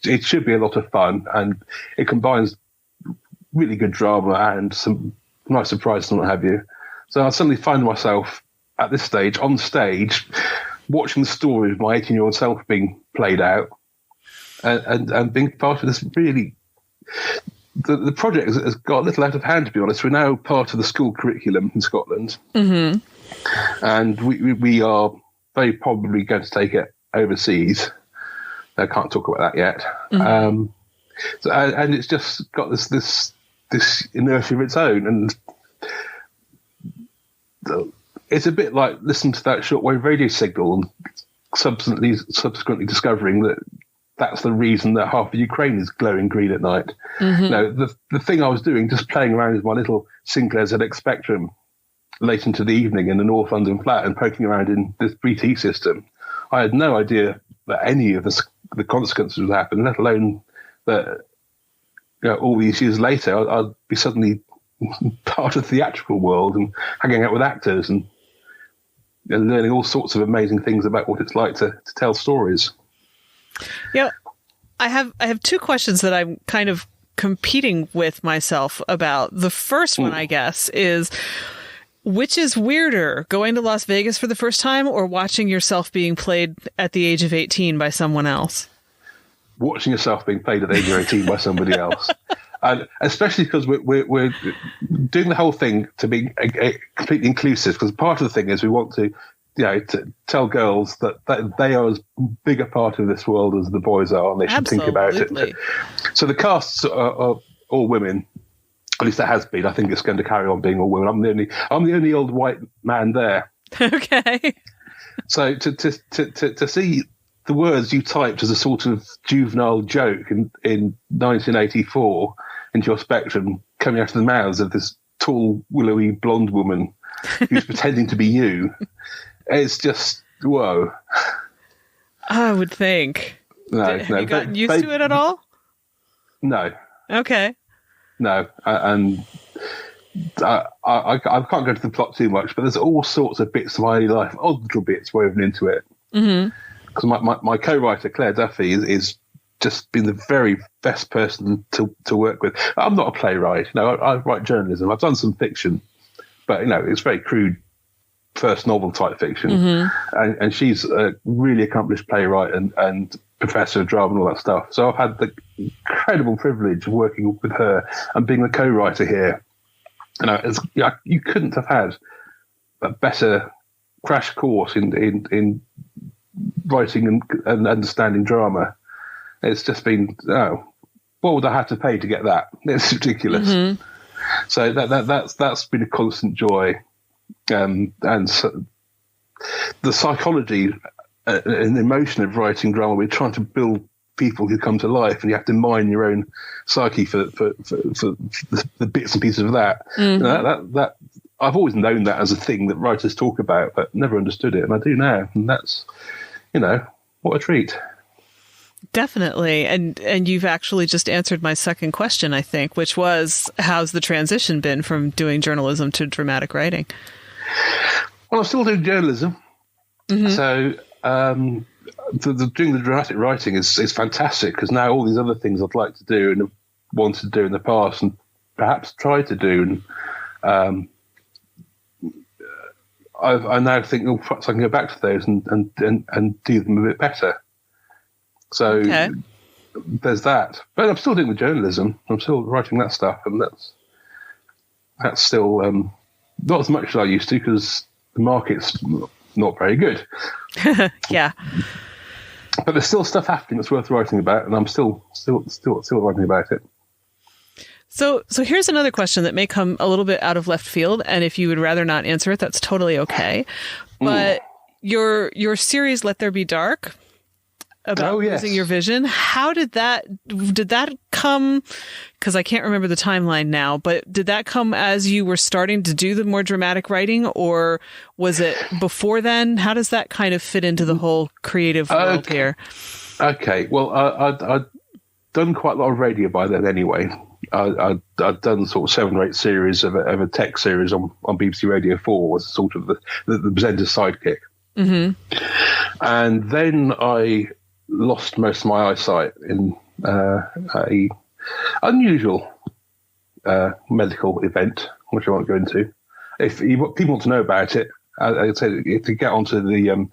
[SPEAKER 2] it should be a lot of fun, and it combines really good drama and some nice surprises and what have you. So I suddenly find myself at this stage, on stage, watching the story of my 18-year-old self being played out and being part of this really... The project has got a little out of hand, to be honest. We're now part of the school curriculum in Scotland. Mm-hmm. And we are very probably going to take it overseas. I can't talk about that yet. Mm-hmm. And it's just got this inertia of its own. And it's a bit like listening to that shortwave radio signal and subsequently discovering that that's the reason that half of Ukraine is glowing green at night. Mm-hmm. The thing I was doing, just playing around with my little Sinclair ZX Spectrum late into the evening in the North London flat and poking around in this BT system, I had no idea that any of the consequences would happen, let alone that all these years later I'd be suddenly part of the theatrical world and hanging out with actors and learning all sorts of amazing things about what it's like to tell stories.
[SPEAKER 1] Yeah, I have two questions that I'm kind of competing with myself about. The first one, I guess, is which is weirder, going to Las Vegas for the first time or watching yourself being played at the age of 18 by someone else?
[SPEAKER 2] Watching yourself being played at the age of 18 by somebody else. And especially because we're doing the whole thing to be completely inclusive, because part of the thing is we want to tell girls that they are as big a part of this world as the boys are, and they should think about it. So the casts are all women. At least that has been. I think it's going to carry on being all women. I'm the only old white man there. Okay. So to see the words you typed as a sort of juvenile joke in 1984 into your Spectrum coming out of the mouths of this tall, willowy blonde woman who's pretending to be you, it's just, whoa.
[SPEAKER 1] I would think. Have you gotten used to it at all?
[SPEAKER 2] No.
[SPEAKER 1] Okay.
[SPEAKER 2] No. And I can't go into the plot too much, but there's all sorts of bits of my life, odd little bits woven into it. Mm-hmm. Because my co-writer, Claire Duffy, is just been the very best person to work with. I'm not a playwright. I write journalism. I've done some fiction, but, it's very crude first novel type fiction. Mm-hmm. And she's a really accomplished playwright and professor of drama and all that stuff. So I've had the incredible privilege of working with her and being the co-writer here. You couldn't have had a better crash course in writing and understanding drama. It's just been, what would I have to pay to get that? It's ridiculous. Mm-hmm. So that's been a constant joy. And so the psychology and emotion of writing drama. We're trying to build people who come to life, and you have to mine your own psyche for the bits and pieces of that.
[SPEAKER 1] Mm-hmm.
[SPEAKER 2] That I've always known that as a thing that writers talk about, but never understood it, and I do now. And that's, what a treat.
[SPEAKER 1] Definitely. And you've actually just answered my second question, I think, which was, how's the transition been from doing journalism to dramatic writing?
[SPEAKER 2] Well, I'm still doing journalism.
[SPEAKER 1] Mm-hmm.
[SPEAKER 2] So doing the dramatic writing is fantastic, because now all these other things I'd like to do and have wanted to do in the past and perhaps tried to do, and I now think, perhaps I can go back to those and do them a bit better. So
[SPEAKER 1] okay.
[SPEAKER 2] There's that. But I'm still doing the journalism. I'm still writing that stuff, and that's still not as much as I used to, because the market's not very good.
[SPEAKER 1] Yeah.
[SPEAKER 2] But there's still stuff happening that's worth writing about, and I'm still writing about it.
[SPEAKER 1] So here's another question that may come a little bit out of left field, and if you would rather not answer it, that's totally okay. But your series, Let There Be Dark, about losing your vision, how did that come? Because I can't remember the timeline now, but did that come as you were starting to do the more dramatic writing, or was it before then? How does that kind of fit into the whole creative world here?
[SPEAKER 2] Okay, well, I'd done quite a lot of radio by then anyway. I'd done sort of 7 or 8 series of a tech series on BBC Radio 4, was sort of the presenter's sidekick.
[SPEAKER 1] Mm-hmm.
[SPEAKER 2] And then I lost most of my eyesight in a unusual medical event, which I won't go into. If people want to know about it, I'd say to get onto the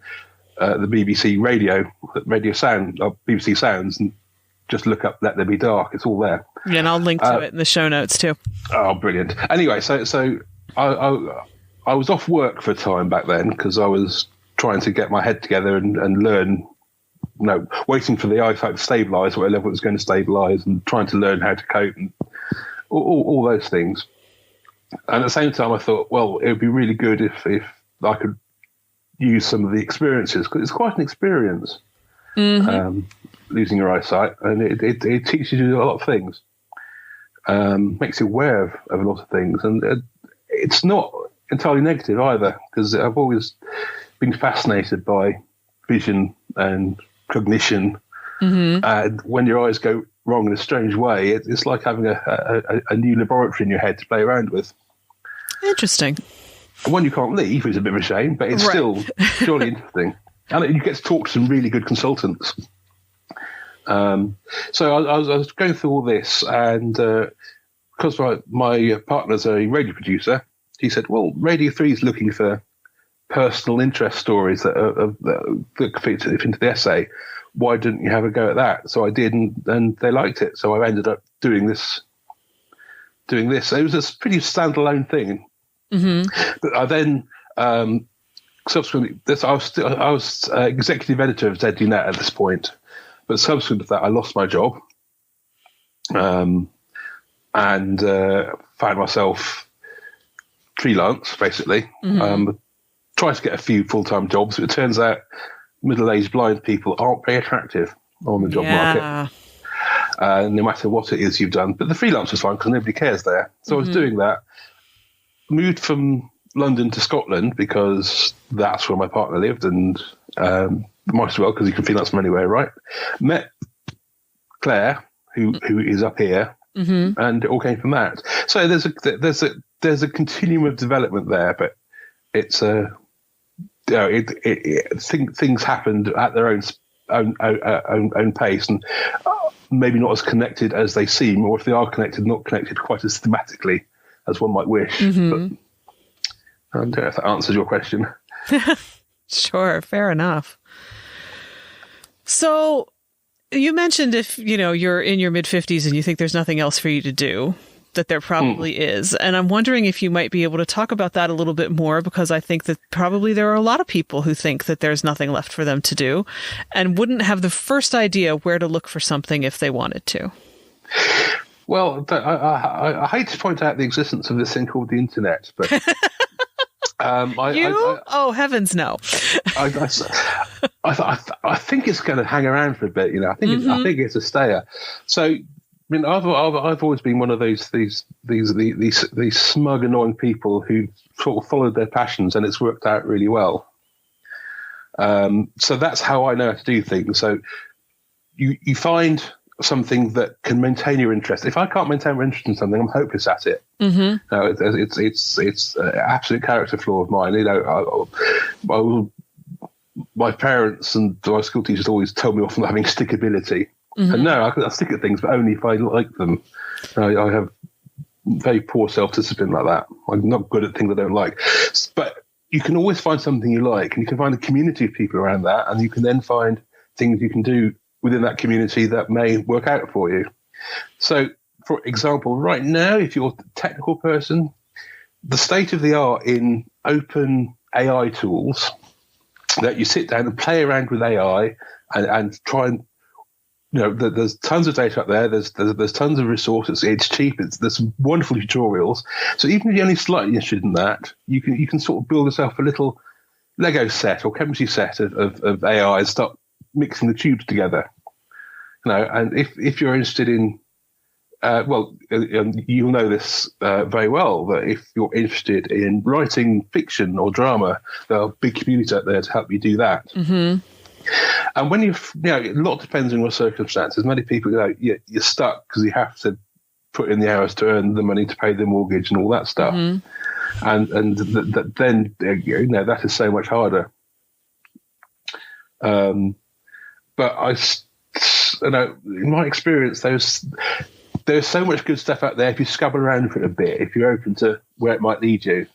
[SPEAKER 2] BBC radio sound, BBC Sounds, and just look up "Let There Be Dark." It's all there.
[SPEAKER 1] Yeah, and I'll link to it in the show notes too.
[SPEAKER 2] Oh, brilliant! Anyway, so I was off work for a time back then, because I was trying to get my head together and learn. Waiting for the eyesight to stabilise, what level it was going to stabilise, and trying to learn how to cope, and all those things. And at the same time, I thought, well, it would be really good if I could use some of the experiences, because it's quite an experience, losing your eyesight, and it teaches you a lot of things, makes you aware of a lot of things, and it's not entirely negative either, because I've always been fascinated by vision and cognition, and when your eyes go wrong in a strange way, it's like having a new laboratory in your head to play around with.
[SPEAKER 1] Interesting.
[SPEAKER 2] One you can't leave, which is a bit of a shame, but it's still surely interesting, and you get to talk to some really good consultants. So I was going through all this, and because my partner's a radio producer, he said, well, Radio 3 is looking for personal interest stories that fit into the essay. Why didn't you have a go at that? So I did, and they liked it. So I ended up doing this. So it was a pretty standalone thing. Mm-hmm. But I then subsequently, I was executive editor of ZDNet at this point. But subsequent to that, I lost my job, and found myself freelance, basically. Tried to get a few full-time jobs, but it turns out middle-aged blind people aren't very attractive on the job market, no matter what it is you've done. But the freelance was fine, because nobody cares there. So I was doing that. Moved from London to Scotland, because that's where my partner lived, and might as well, because you can freelance from anywhere, right? Met Claire, who is up here, and it all came from that. So there's a continuum of development there, but it's things happened at their own pace, and maybe not as connected as they seem, or if they are connected, not connected quite as thematically as one might wish. But I don't know if that answers your question.
[SPEAKER 1] Sure, fair enough. So you mentioned if you're in your mid-50s and you think there's nothing else for you to do, that there probably is. And I'm wondering if you might be able to talk about that a little bit more, because I think that probably there are a lot of people who think that there's nothing left for them to do and wouldn't have the first idea where to look for something if they wanted to.
[SPEAKER 2] Well, I hate to point out the existence of this thing called the internet, but
[SPEAKER 1] Oh, heavens, no.
[SPEAKER 2] I think it's going to hang around for a bit. I think it's a stayer. So, I mean, I've always been one of these smug, annoying people who sort of followed their passions, and it's worked out really well. So that's how I know how to do things. So you find something that can maintain your interest. If I can't maintain my interest in something, I'm hopeless at it. It's an absolute character flaw of mine. My parents and my school teachers always told me off for not having stickability. And no, I stick at things, but only if I like them. I have very poor self-discipline like that. I'm not good at things I don't like. But you can always find something you like, and you can find a community of people around that, and you can then find things you can do within that community that may work out for you. So, for example, right now, if you're a technical person, the state of the art in open AI tools, that you sit down and play around with AI and try and, there's tons of data up there. There's tons of resources. It's cheap. There's wonderful tutorials. So even if you're only slightly interested in that, you can sort of build yourself a little Lego set or chemistry set of AI and start mixing the tubes together. And if you're interested in, you'll know this very well, that if you're interested in writing fiction or drama, there are big communities out there to help you do that. And when a lot depends on your circumstances. Many people, you're stuck because you have to put in the hours to earn the money to pay the mortgage and all that stuff. And then that is so much harder. But in my experience, there's so much good stuff out there. If you scrabble around for it a bit, if you're open to where it might lead you,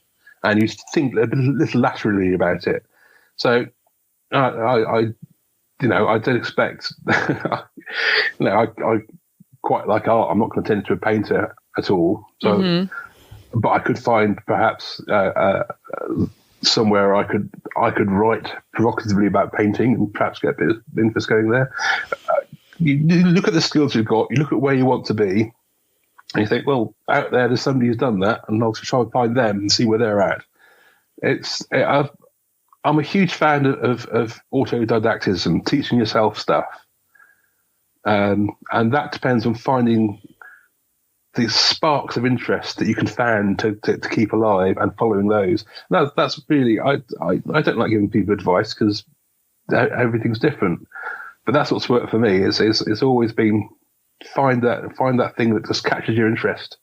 [SPEAKER 2] and you think a little laterally about it. So I don't expect. I quite like art. I'm not going to turn into a painter at all. So, but I could find perhaps somewhere I could write provocatively about painting and perhaps get a bit of interest going there. You look at the skills you've got, you look at where you want to be, and you think, well, out there's somebody who's done that, and I'll try and find them and see where they're at. I'm a huge fan of autodidactism, teaching yourself stuff. And that depends on finding these sparks of interest that you can fan to keep alive and following those. That's really, I don't like giving people advice because everything's different. But that's what's worked for me. It's always been find that thing that just catches your interest.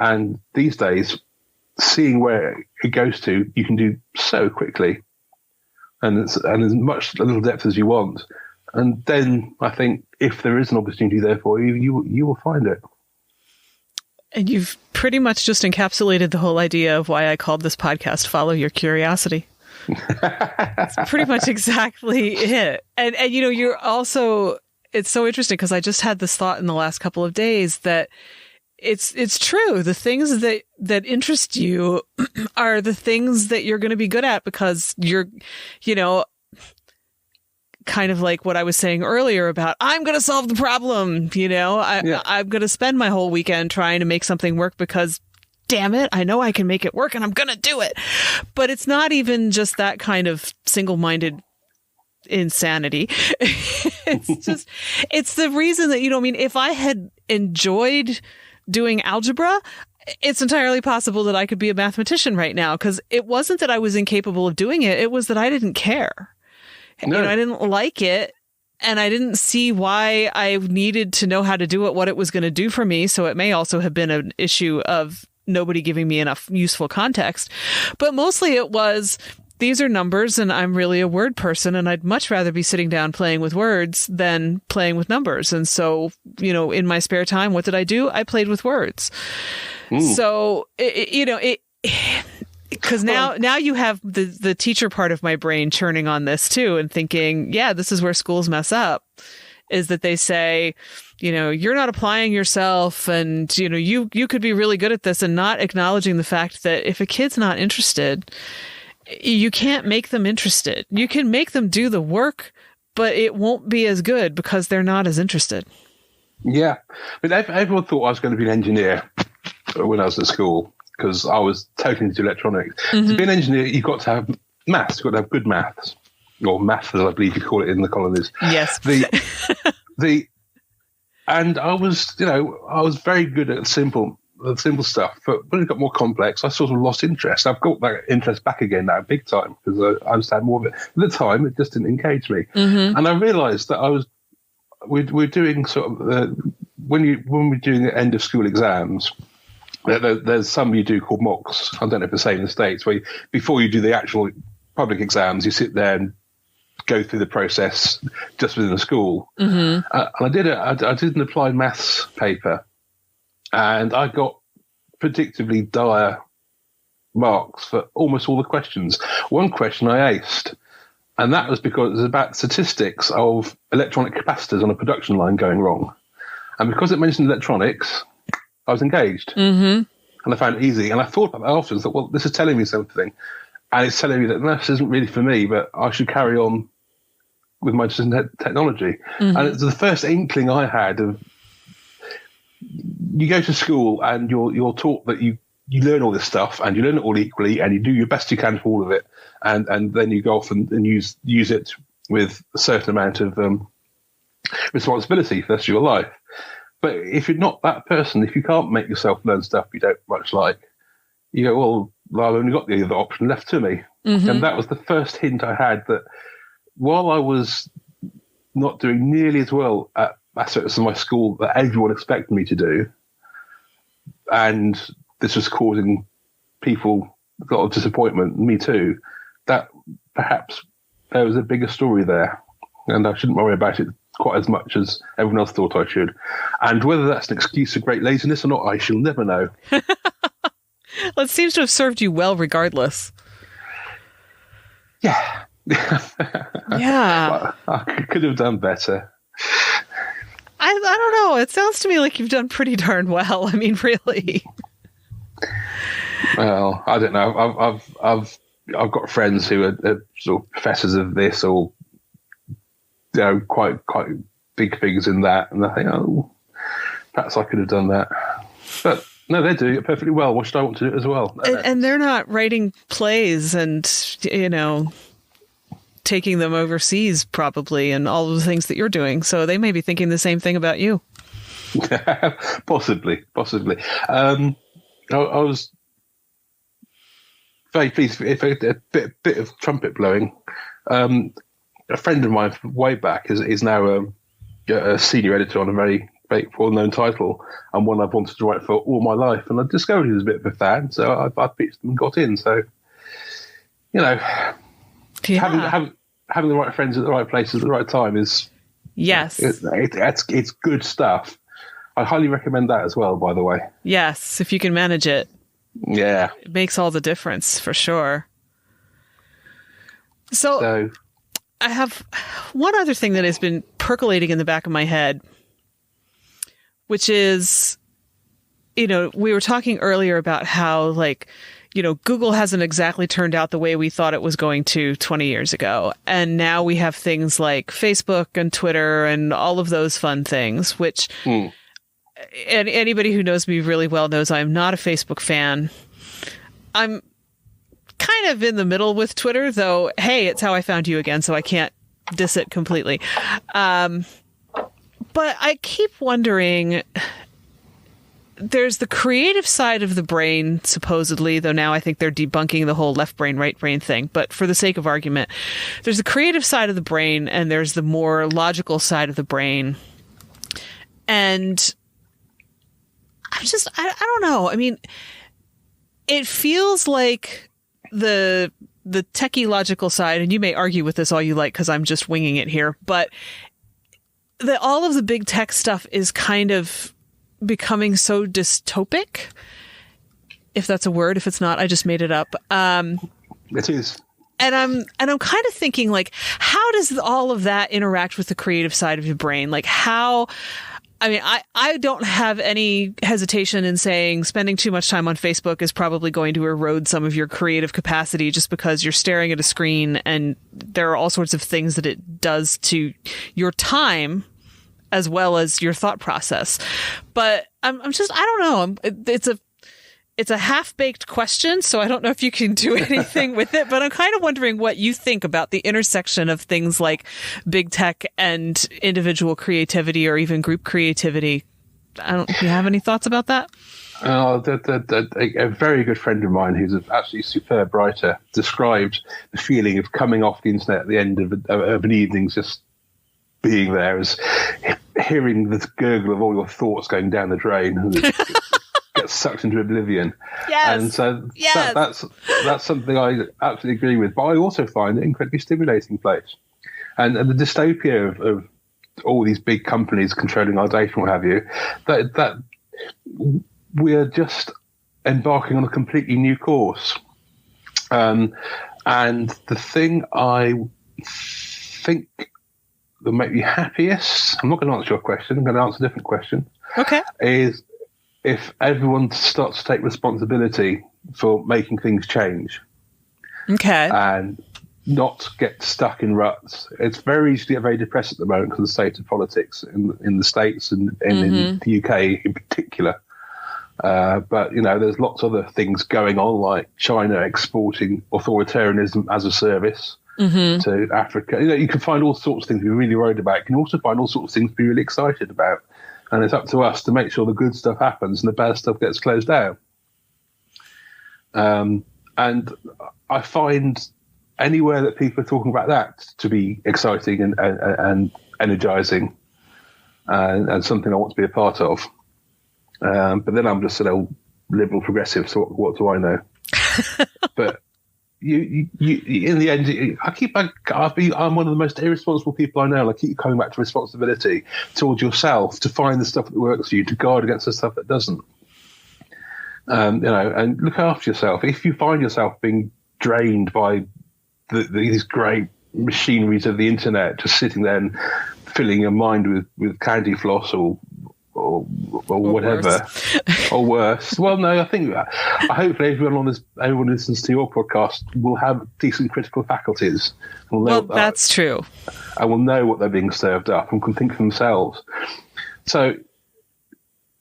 [SPEAKER 2] And these days, seeing where it goes to, you can do so quickly, and as much a little depth as you want. And then I think if there is an opportunity there for you, you will find it.
[SPEAKER 1] And you've pretty much just encapsulated the whole idea of why I called this podcast "Follow Your Curiosity." That's pretty much exactly it. And you're also, it's so interesting because I just had this thought in the last couple of days that it's true. The things that interest you are the things that you're going to be good at because you're, kind of like what I was saying earlier about, I'm going to solve the problem. I'm going to spend my whole weekend trying to make something work because damn it, I know I can make it work and I'm going to do it. But it's not even just that kind of single-minded insanity. It's the reason that, if I had enjoyed doing algebra, it's entirely possible that I could be a mathematician right now, because it wasn't that I was incapable of doing it. It was that I didn't care. No. I didn't like it. And I didn't see why I needed to know how to do it, what it was going to do for me. So it may also have been an issue of nobody giving me enough useful context. But mostly it was, these are numbers and I'm really a word person and I'd much rather be sitting down playing with words than playing with numbers. And so, in my spare time, what did I do? I played with words. So, because now you have the teacher part of my brain churning on this too and thinking, yeah, this is where schools mess up, is that they say, you're not applying yourself and, you could be really good at this, and not acknowledging the fact that if a kid's not interested, you can't make them interested. You can make them do the work, but it won't be as good because they're not as interested.
[SPEAKER 2] Yeah. But everyone thought I was going to be an engineer when I was at school. because I was totally into electronics. To be an engineer, you've got to have maths. You've got to have good maths, or math, as I believe you call it in the colonies.
[SPEAKER 1] Yes.
[SPEAKER 2] And I was very good at simple stuff, but when it got more complex, I sort of lost interest. I've got that interest back again now, big time, because I understand more of it. At the time, it just didn't engage me, and I realised that we're doing sort of when we're doing the end of school exams. There's some you do called mocks. I don't know if the same in the States, where before you do the actual public exams, you sit there and go through the process just within the school. And I did an applied maths paper, and I got predictably dire marks for almost all the questions. One question I aced, and that was because it was about statistics of electronic capacitors on a production line going wrong. And because it mentioned electronics, I was engaged. And I found it easy. And I thought about that afterwards, thought, well, this is telling me something. And it's telling me that this isn't really for me, but I should carry on with my technology. And it's the first inkling I had of, you go to school and you're taught that you learn all this stuff and you learn it all equally and you do your best you can for all of it. And then you go off and use it with a certain amount of responsibility for the rest of your life. But if you're not that person, if you can't make yourself learn stuff you don't much like, you go, well, I've only got the other option left to me. And that was the first hint I had that while I was not doing nearly as well at aspects of my school that everyone expected me to do, and this was causing people a lot of disappointment, me too, that perhaps there was a bigger story there, and I shouldn't worry about it quite as much as everyone else thought I should. And whether that's an excuse for great laziness or not, I shall never know.
[SPEAKER 1] Well, it seems to have served you well regardless.
[SPEAKER 2] Yeah.
[SPEAKER 1] Yeah.
[SPEAKER 2] I could have done better.
[SPEAKER 1] I don't know. It sounds to me like you've done pretty darn well. I mean, really.
[SPEAKER 2] Well, I don't know. I've got friends who are sort of professors of this, or quite big figures in that, and I think, oh, perhaps I could have done that. But no, they're doing it perfectly well. Why should I want to do it as well?
[SPEAKER 1] And they're not writing plays and taking them overseas, probably, and all of the things that you're doing. So they may be thinking the same thing about you.
[SPEAKER 2] Possibly. I was very pleased if a bit of trumpet blowing. A friend of mine way back is now a senior editor on a very, very well-known title, and one I've wanted to write for all my life. And I discovered he was a bit of a fan, so I pitched them and got in. So, having the right friends at the right places at the right time is it's good stuff. I highly recommend that as well, by the way.
[SPEAKER 1] Yes, if you can manage it.
[SPEAKER 2] Yeah.
[SPEAKER 1] It makes all the difference, for sure. So I have one other thing that has been percolating in the back of my head, which is, we were talking earlier about how, Google hasn't exactly turned out the way we thought it was going to 20 years ago. And now we have things like Facebook and Twitter and all of those fun things, which and anybody who knows me really well knows I'm not a Facebook fan. I'm kind of in the middle with Twitter, though. Hey, it's how I found you again, so I can't diss it completely. But I keep wondering, there's the creative side of the brain, supposedly, though now I think they're debunking the whole left brain, right brain thing. But for the sake of argument, there's the creative side of the brain and there's the more logical side of the brain. And I don't know. I mean, it feels like the techie logical side, and you may argue with this all you like because I'm just winging it here, but all of the big tech stuff is kind of becoming so dystopic, if that's a word. If it's not, I just made it up.
[SPEAKER 2] It is.
[SPEAKER 1] And I'm kind of thinking, how does all of that interact with the creative side of your brain? I don't have any hesitation in saying spending too much time on Facebook is probably going to erode some of your creative capacity just because you're staring at a screen and there are all sorts of things that it does to your time as well as your thought process. But I don't know. it's a half-baked question, so I don't know if you can do anything with it, but I'm kind of wondering what you think about the intersection of things like big tech and individual creativity or even group creativity. Do you have any thoughts about that?
[SPEAKER 2] A very good friend of mine who's an absolutely superb writer described the feeling of coming off the internet at the end of an evening, just being there, as hearing the gurgle of all your thoughts going down the drain and get sucked into oblivion.
[SPEAKER 1] Yes.
[SPEAKER 2] And so
[SPEAKER 1] yes.
[SPEAKER 2] that's something I absolutely agree with. But I also find it an incredibly stimulating place. And the dystopia of all these big companies controlling our data and what have you, that we're just embarking on a completely new course. And the thing I think that make me happiest, I'm not going to answer your question, I'm going to answer a different question.
[SPEAKER 1] Okay.
[SPEAKER 2] Is if everyone starts to take responsibility for making things change. Okay. And not get stuck in ruts. It's very easy to get very depressed at the moment because of the state of politics in the States and in the UK in particular. But, there's lots of other things going on, like China exporting authoritarianism as a service to Africa. You can find all sorts of things to be really worried about. You can also find all sorts of things to be really excited about. And it's up to us to make sure the good stuff happens and the bad stuff gets closed down. And I find anywhere that people are talking about that to be exciting and energizing and something I want to be a part of. But then I'm just an old liberal progressive, so what do I know? But you in the end, I'm one of the most irresponsible people I know. And I keep coming back to responsibility towards yourself to find the stuff that works for you, to guard against the stuff that doesn't. And look after yourself. If you find yourself being drained by these great machineries of the internet, just sitting there and filling your mind with candy floss or whatever, worse. Or worse. Well, no, I think hopefully everyone who listens to your podcast will have decent critical faculties.
[SPEAKER 1] That's true.
[SPEAKER 2] And will know what they're being served up and can think for themselves. So,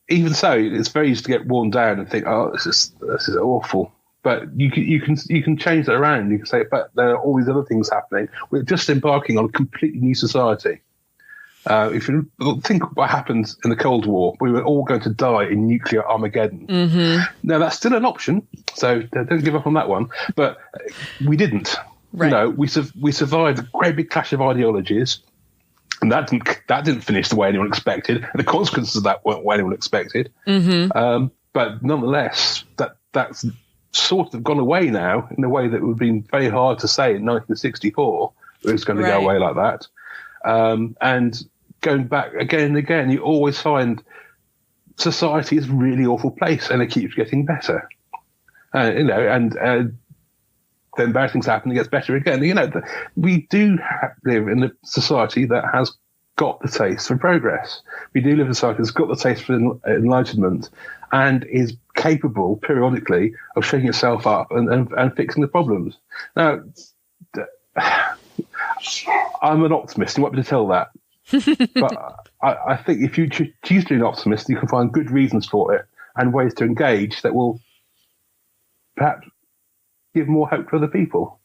[SPEAKER 2] even so, it's very easy to get worn down and think, "Oh, this is awful." But you can change that around. You can say, "But there are all these other things happening. We're just embarking on a completely new society." If you think what happened in the Cold War, we were all going to die in nuclear Armageddon. Now, that's still an option, so don't give up on that one. But we didn't. Right. We survived a great big clash of ideologies, and that didn't finish the way anyone expected, and the consequences of that weren't what anyone expected. But nonetheless, that's sort of gone away now in a way that would have been very hard to say in 1964 it was going to go away like that. And going back again and again, you always find society is a really awful place, and it keeps getting better. And then bad things happen, it gets better again. We do live in a society that has got the taste for progress. We do live in a society that's got the taste for enlightenment and is capable periodically of shaking itself up and fixing the problems. Now, I'm an optimist. You want me to tell that? But I think if you choose to be an optimist, you can find good reasons for it and ways to engage that will perhaps give more hope to other people.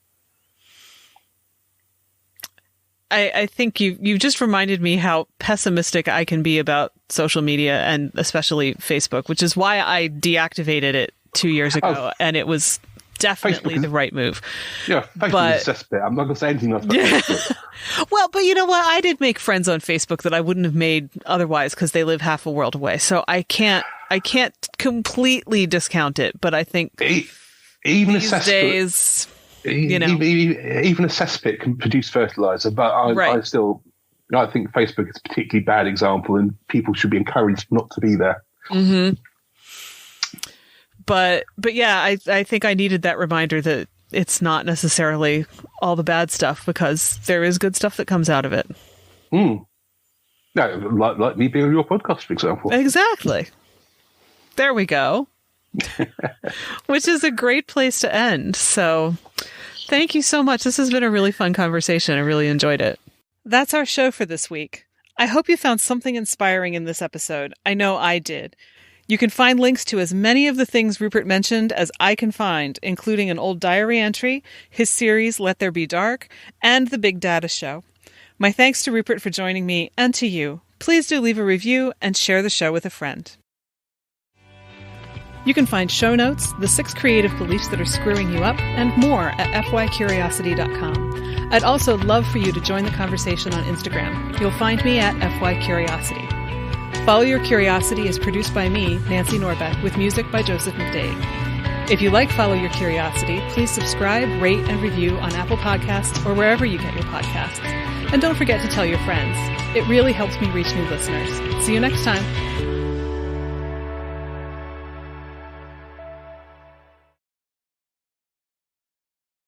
[SPEAKER 1] I think you just reminded me how pessimistic I can be about social media and especially Facebook, which is why I deactivated it 2 years ago, and it was definitely the right move.
[SPEAKER 2] Yeah, Facebook is a cesspit. I'm not going to say anything else about Facebook.
[SPEAKER 1] Well, but you know what? I did make friends on Facebook that I wouldn't have made otherwise because they live half a world away. So I can't completely discount it, but I think
[SPEAKER 2] even
[SPEAKER 1] these days,
[SPEAKER 2] even a cesspit can produce fertilizer. But I think Facebook is a particularly bad example, and people should be encouraged not to be there.
[SPEAKER 1] But yeah, I think I needed that reminder that it's not necessarily all the bad stuff, because there is good stuff that comes out of it.
[SPEAKER 2] No, like me being on your podcast, for example.
[SPEAKER 1] Exactly. There we go. Which is a great place to end. So thank you so much. This has been a really fun conversation. I really enjoyed it. That's our show for this week. I hope you found something inspiring in this episode. I know I did. You can find links to as many of the things Rupert mentioned as I can find, including an old diary entry, his series Let There Be Dark, and the Big Data Show. My thanks to Rupert for joining me, and to you. Please do leave a review and share the show with a friend. You can find show notes, the 6 creative beliefs that are screwing you up, and more at fycuriosity.com. I'd also love for you to join the conversation on Instagram. You'll find me at fycuriosity. Follow Your Curiosity is produced by me, Nancy Norbeck, with music by Joseph McDade. If you like Follow Your Curiosity, please subscribe, rate, and review on Apple Podcasts or wherever you get your podcasts. And don't forget to tell your friends. It really helps me reach new listeners. See you next time.